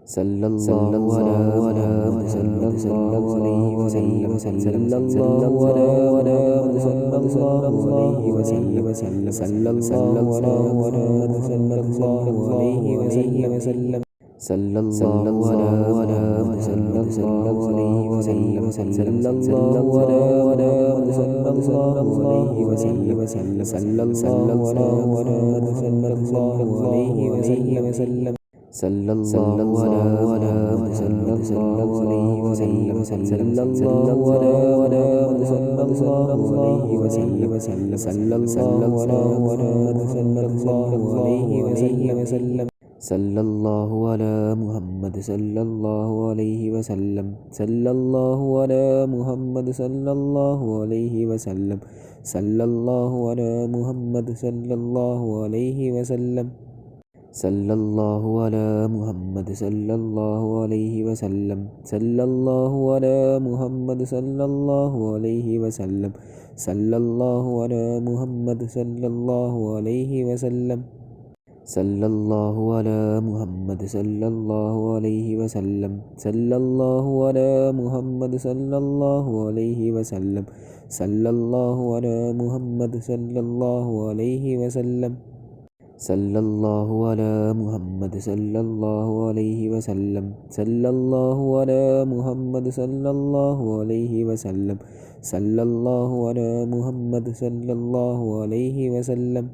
സല്ലല്ലാഹു അലാ മുഹമ്മദ് സല്ലല്ലാഹു അലൈഹി വസല്ലം സല്ലല്ലാഹു അലാ മുഹമ്മദ് സല്ലല്ലാഹു അലൈഹി വസല്ലം സല്ലല്ലാഹു അലാ മുഹമ്മദ് സല്ലല്ലാഹു അലൈഹി വസല്ലം സല്ലല്ലാഹു അലാ മുഹമ്മദ് സല്ലല്ലാഹു അലൈഹി വസല്ലം സല്ലല്ലാഹു അലാ മുഹമ്മദ് സല്ലല്ലാഹു അലൈഹി വസല്ലം സല്ലല്ലാഹു അലാ മുഹമ്മദ് സല്ലല്ലാഹു അലൈഹി വസല്ലം സല്ലല്ലാഹു അലാ മുഹമ്മദ് സല്ലല്ലാഹു അലൈഹി വസല്ലം സല്ലല്ലാഹു അലാ മുഹമ്മദ് സല്ലല്ലാഹു അലൈഹി വസല്ലം സല്ലല്ലാഹു അലാ മുഹമ്മദ് സല്ലല്ലാഹു അലൈഹി വസല്ലം സല്ലല്ലാഹു അലാ മുഹമ്മദ് സല്ലല്ലാഹു അലൈഹി വസല്ലം സല്ലല്ലാഹു അലാ മുഹമ്മദ് സല്ലല്ലാഹു അലൈഹി വസല്ലം സല്ലല്ലാഹു അലാ മുഹമ്മദ് സല്ലല്ലാഹു അലൈഹി വസല്ലം സല്ലല്ലാഹു അലാ മുഹമ്മദ് സല്ലല്ലാഹു അലൈഹി വസല്ലം സല്ലല്ലാഹു അലാ മുഹമ്മദ് സല്ലല്ലാഹു അലൈഹി വസല്ലം സല്ലല്ലാഹു അലാ മുഹമ്മദ് സല്ലല്ലാഹു അലൈഹി വസല്ലം സല്ലല്ലാഹു അലാ മുഹമ്മദ് സല്ലല്ലാഹു അലൈഹി വസല്ലം സല്ലല്ലാഹു അലാ മുഹമ്മദ് സല്ലല്ലാഹു അലൈഹി വസല്ലം സല്ലല്ലാഹു അലാ മുഹമ്മദ് സല്ലല്ലാഹു അലൈഹി വസല്ലം സല്ലല്ലാഹു അലാ മുഹമ്മദ് സല്ലല്ലാഹു അലൈഹി വസല്ലം സല്ലല്ലാഹു അലാ മുഹമ്മദ് സല്ലല്ലാഹു അലൈഹി വസല്ലം സല്ലല്ലാഹു അലാ മുഹമ്മദ് സല്ലല്ലാഹു അലൈഹി വസല്ലം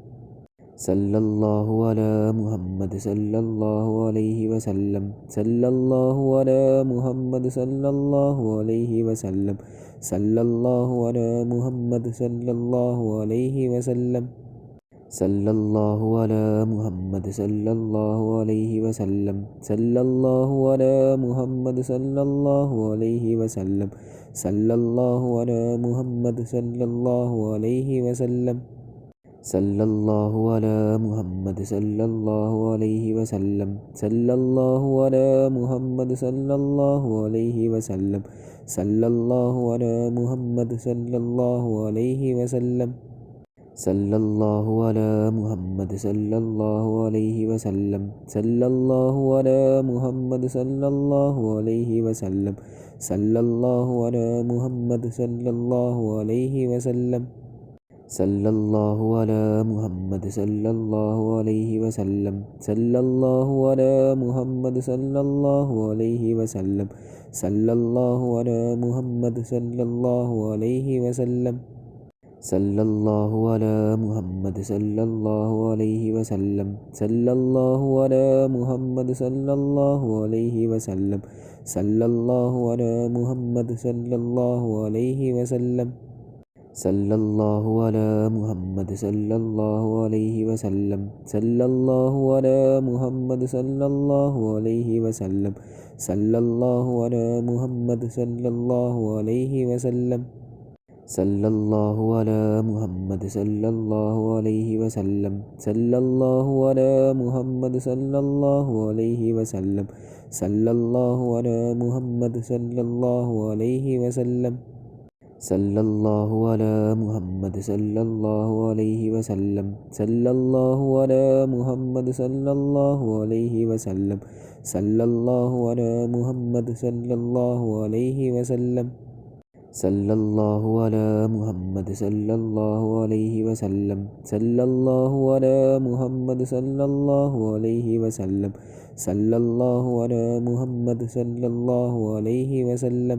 സല്ലല്ലാഹു അലാ മുഹമ്മദ് സല്ലല്ലാഹു അലൈഹി വസല്ലം സല്ലല്ലാഹു അലാ മുഹമ്മദ് സല്ലല്ലാഹു അലൈഹി വസല്ലം സല്ലല്ലാഹു അലാ മുഹമ്മദ് സല്ലല്ലാഹു അലൈഹി വസല്ലം സല്ലല്ലാഹു അലാ മുഹമ്മദ് സല്ലല്ലാഹു അലൈഹി വസല്ലം സല്ലല്ലാഹു അലാ മുഹമ്മദ് സല്ലല്ലാഹു അലൈഹി വസല്ലം സല്ലല്ലാഹു അലാ മുഹമ്മദ് സല്ലല്ലാഹു അലൈഹി വസല്ലം സല്ലല്ലാഹു അലാ മുഹമ്മദ് സല്ലല്ലാഹു അലൈഹി വസല്ലം സല്ലല്ലാഹു അലാ മുഹമ്മദ് സല്ലല്ലാഹു അലൈഹി വസല്ലം സല്ലല്ലാഹു അലാ മുഹമ്മദ് സല്ലല്ലാഹു അലൈഹി വസല്ലം സല്ലല്ലാഹു അലാ മുഹമ്മദ് സല്ലല്ലാഹു അലൈഹി വസല്ലം സല്ലല്ലാഹു അലാ മുഹമ്മദ് സല്ലല്ലാഹു അലൈഹി വസല്ലം സല്ലല്ലാഹു അലാ മുഹമ്മദ് സല്ലല്ലാഹു അലൈഹി വസല്ലം സല്ലല്ലാഹു അലാ മുഹമ്മദ് സല്ലല്ലാഹു അലൈഹി വസല്ലം സല്ലല്ലാഹു അലാ മുഹമ്മദ് സല്ലല്ലാഹു അലൈഹി വസല്ലം സല്ലല്ലാഹു അലാ മുഹമ്മദ് സല്ലല്ലാഹു അലൈഹി വസല്ലം സല്ലല്ലാഹു അലാ മുഹമ്മദ് സല്ലല്ലാഹു അലൈഹി വസല്ലം സല്ലല്ലാഹു അലാ മുഹമ്മദ് സല്ലല്ലാഹു അലൈഹി വസല്ലം സല്ലല്ലാഹു അലാ മുഹമ്മദ് സല്ലല്ലാഹു അലൈഹി വസല്ലം സല്ലല്ലാഹു അലാ മുഹമ്മദ് സല്ലല്ലാഹു അലൈഹി വസല്ലം സല്ലല്ലാഹു അലാ മുഹമ്മദ് സല്ലല്ലാഹു അലൈഹി വസല്ലം സല്ലല്ലാഹു അലാ മുഹമ്മദ് സല്ലല്ലാഹു അലൈഹി വസല്ലം സല്ലല്ലാഹു അലാ മുഹമ്മദ് സല്ലല്ലാഹു അലൈഹി വസല്ലം സല്ലല്ലാഹു അലാ മുഹമ്മദ് സല്ലല്ലാഹു അലൈഹി വസല്ലം സല്ലല്ലാഹു അലാ മുഹമ്മദ് സല്ലല്ലാഹു അലൈഹി വസല്ലം സല്ലല്ലാഹു അലാ മുഹമ്മദ് സല്ലല്ലാഹു അലൈഹി വസല്ലം സല്ലല്ലാഹു അലാ മുഹമ്മദ് സല്ലല്ലാഹു അലൈഹി വസല്ലം സല്ലല്ലാഹു അലാ മുഹമ്മദ് സല്ലല്ലാഹു അലൈഹി വസല്ലം സല്ലല്ലാഹു അലാ മുഹമ്മദ് സല്ലല്ലാഹു അലൈഹി വസല്ലം സല്ലല്ലാഹു അലാ മുഹമ്മദ് സല്ലല്ലാഹു അലൈഹി വസല്ലം സല്ലല്ലാഹു അലാ മുഹമ്മദ് സല്ലല്ലാഹു അലൈഹി വസല്ലം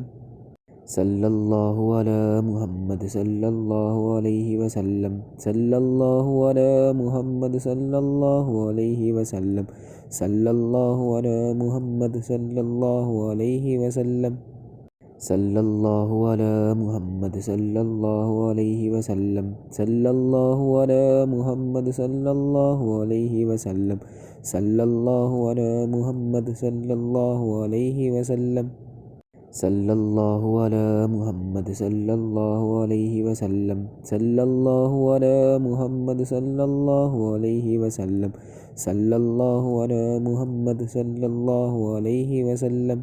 സല്ലല്ലാഹു അലാ മുഹമ്മദ് സല്ലല്ലാഹു അലൈഹി വസല്ലം സല്ലല്ലാഹു അലാ മുഹമ്മദ് സല്ലല്ലാഹു അലൈഹി വസല്ലം സല്ലല്ലാഹു അലാ മുഹമ്മദ് സല്ലല്ലാഹു അലൈഹി വസല്ലം സല്ലല്ലാഹു അലാ മുഹമ്മദ് സല്ലല്ലാഹു അലൈഹി വസല്ലം സല്ലല്ലാഹു അലാ മുഹമ്മദ് സല്ലല്ലാഹു അലൈഹി വസല്ലം സല്ലല്ലാഹു അലാ മുഹമ്മദ് സല്ലല്ലാഹു അലൈഹി വസല്ലം സല്ലല്ലാഹു അലാ മുഹമ്മദ് സല്ലല്ലാഹു അലൈഹി വസല്ലം സല്ലല്ലാഹു അലാ മുഹമ്മദ് സല്ലല്ലാഹു അലൈഹി വസല്ലം സല്ലല്ലാഹു അലാ മുഹമ്മദ് സല്ലല്ലാഹു അലൈഹി വസല്ലം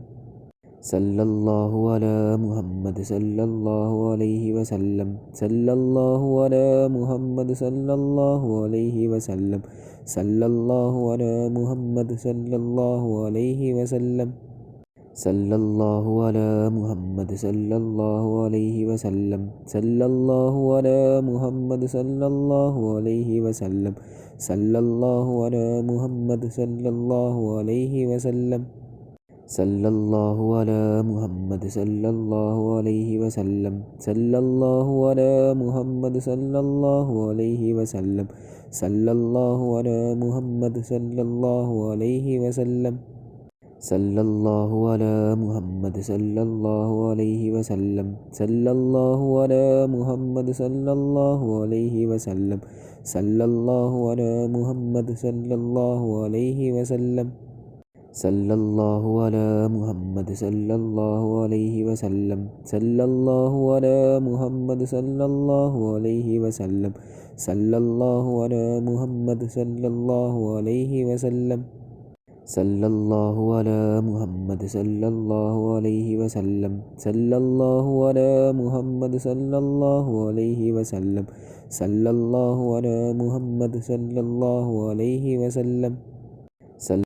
സല്ലല്ലാഹു അലാ മുഹമ്മദ് സല്ലല്ലാഹു അലൈഹി വസല്ലം സല്ലല്ലാഹു അലാ മുഹമ്മദ് സല്ലല്ലാഹു അലൈഹി വസല്ലം സല്ലല്ലാഹു അലാ മുഹമ്മദ് സല്ലല്ലാഹു അലൈഹി വസല്ലം സല്ലല്ലാഹു അലാ മുഹമ്മദ് സല്ലല്ലാഹു അലൈഹി വസല്ലം സല്ലല്ലാഹു അലാ മുഹമ്മദ് സല്ലല്ലാഹു അലൈഹി വസല്ലം സല്ലല്ലാഹു അലാ മുഹമ്മദ് സല്ലല്ലാഹു അലൈഹി വസല്ലം സല്ലല്ലാഹു അലാ മുഹമ്മദ് സല്ലല്ലാഹു അലൈഹി വസല്ലം സല്ലല്ലാഹു അലാ മുഹമ്മദ് സല്ലല്ലാഹു അലൈഹി വസല്ലം സല്ലല്ലാഹു അലാ മുഹമ്മദ് സല്ലല്ലാഹു അലൈഹി വസല്ലം സല്ലല്ലാഹു അലാ മുഹമ്മദ് സല്ലല്ലാഹു അലൈഹി വസല്ലം സല്ലല്ലാഹു അലാ മുഹമ്മദ് സല്ലല്ലാഹു അലൈഹി വസല്ലം സല്ലല്ലാഹു അലാ മുഹമ്മദ് സല്ലല്ലാഹു അലൈഹി വസല്ലം സല്ലല്ലാഹു അലാ മുഹമ്മദ് സല്ലല്ലാഹു അലൈഹി വസല്ലം സല്ലല്ലാഹു അലാ മുഹമ്മദ് സല്ലല്ലാഹു അലൈഹി വസല്ലം സല്ലല്ലാഹു അലാ മുഹമ്മദ് സല്ലല്ലാഹു അലൈഹി വസല്ലം സല്ലല്ലാഹു അലാ മുഹമ്മദ് സല്ലല്ലാഹു അലൈഹി വസല്ലം സല്ലല്ലാഹു അലാ മുഹമ്മദ് സല്ലല്ലാഹു അലൈഹി വസല്ലം സല്ലല്ലാഹു അലാ മുഹമ്മദ് സല്ലല്ലാഹു അലൈഹി വസല്ലം